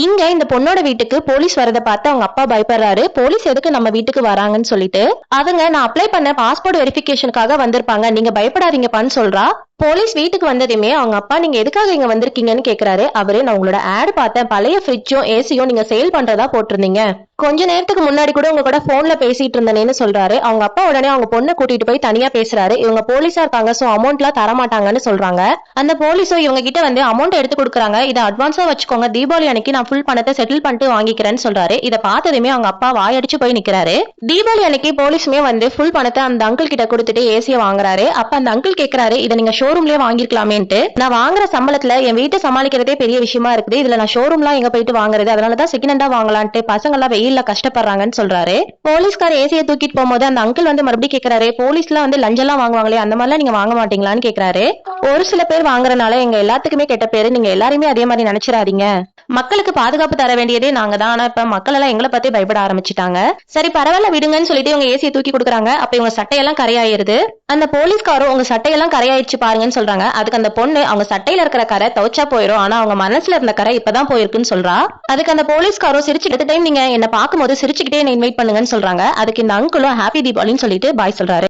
இங்க இந்த பொண்ணோட வீட்டுக்கு போலீஸ் வரத பார்த்து அவங்க அப்பா பயப்படுறாரு. போலீஸ் எதுக்கு நம்ம வீட்டுக்கு வராங்கன்னு சொல்லிட்டு அவங்க நான் அப்ளை பண்ண பாஸ்போர்ட் வெரிஃபிகேஷனுக்காக வந்திருப்பாங்க, நீங்க பயப்படாதீங்கப்பான்னு சொல்றா. போலீஸ் வீட்டுக்கு வந்ததுமே அவங்க அப்பா நீங்க எதுக்காக இங்க வந்திருக்கீங்கன்னு கேக்குறாரு. அவரு நான் உங்களோட ஆட் பார்த்தேன், பழைய ஃப்ரிட்ஜும் ஏசியும் நீங்க சேல் பண்றதா போட்டிருந்தீங்க, கொஞ்ச நேரத்துக்கு முன்னாடி கூட உங்க கூட போன்ல பேசிட்டு இருந்தேன்னு சொல்றாரு. அவங்க அப்பா உடனே அவங்க பொண்ணை கூட்டிட்டு போய் தனியா பேசுறாரு. இவங்க போலீஸா இருக்காங்க, சோ அமௌண்ட் எல்லாம் தர மாட்டாங்கன்னு சொல்றாங்க. அந்த போலீஸும் இவங்க கிட்ட வந்து அமௌண்ட் எடுத்து கொடுக்குறாங்க, இதை அட்வான்ஸா வச்சுக்கோங்க, தீபாவளி அன்னைக்கு நான் ஃபுல் பணத்தை செட்டில் பண்ணிட்டு வாங்கிக்கிறேன்னு சொல்றாரு. இதை பார்த்ததுமே அவங்க அப்பா வாயடிச்சு போய் நிக்கிறாரு. தீபாவளி அன்னைக்கு போலீஸுமே வந்து ஃபுல் பணத்தை அந்த அங்கிள் கிட்ட கொடுத்துட்டு ஏசிய வாங்குறாரு. அப்ப அந்த அங்கிள் கேக்குறாரு, இதை நீங்க ஷோரூம்லயே வாங்கிருக்கலாமேன்ட்டு, நான் வாங்குற சம்பளத்துல என் வீட்டை சமாளிக்கிறதே பெரிய விஷயமா இருக்குது, இதுல நான் ஷோரூம்லாம் எங்க போயிட்டு வாங்குறது, அதனாலதான் செகண்ட் ஹேண்டா வாங்கலான்ட்டு பசங்க எல்லாம் வெயில்ல கஷ்டப்படுறாங்கன்னு சொல்றாரு. போலீஸ்கார ஏசியை தூக்கிட்டு போகும்போது அந்த அங்கிள் வந்து மறுபடியும் கேக்குறாரு, போலீஸ்ல வந்து லஞ்சம் வாங்குவாங்களே அந்த மாதிரிலாம் நீங்க வாங்க மாட்டீங்களான்னு கேக்குறாரு. ஒரு சில பேர் வாங்குறதுனால எங்க எல்லாத்துக்குமே கெட்ட பேரு, நீங்க எல்லாருமே அதே மாதிரி நினைச்சிடாதீங்க, மக்களுக்கு பாதுகாப்பு தர வேண்டியதே நாங்க தான், ஆனா இப்ப மக்கள் எல்லாம் எங்களை பத்தி பயப்பட ஆரம்பிச்சுட்டாங்க, சரி பரவாயில்ல விடுங்கன்னு சொல்லிட்டு இவங்க ஏசியை தூக்கி கொடுக்குறாங்க. அப்ப இவங்க சட்டையெல்லாம் கரையாயிருது. அந்த போலீஸ்காரும் உங்க சட்டையெல்லாம் கரையாயிடுச்சு பாருங்கன்னு சொல்றாங்க. அதுக்கு அந்த பொண்ணு அவங்க சட்டையில இருக்கிற கரை துவைச்சா போயிடும், ஆனா அவங்க மனசுல இருந்த கரை இப்பதான் போயிருக்குன்னு சொல்றா. அதுக்கு அந்த போலீஸ்காரும் சிரிச்சுட்டு டைம் நீங்க என்ன பார்க்கும்போது சிரிச்சுக்கிட்டே என்ன இன்வைட் பண்ணுங்கன்னு சொல்றாங்க. அதுக்கு இந்த அங்கிளும் ஹாப்பி தீபாவளின்னு சொல்லிட்டு பாய் சொல்றாரு.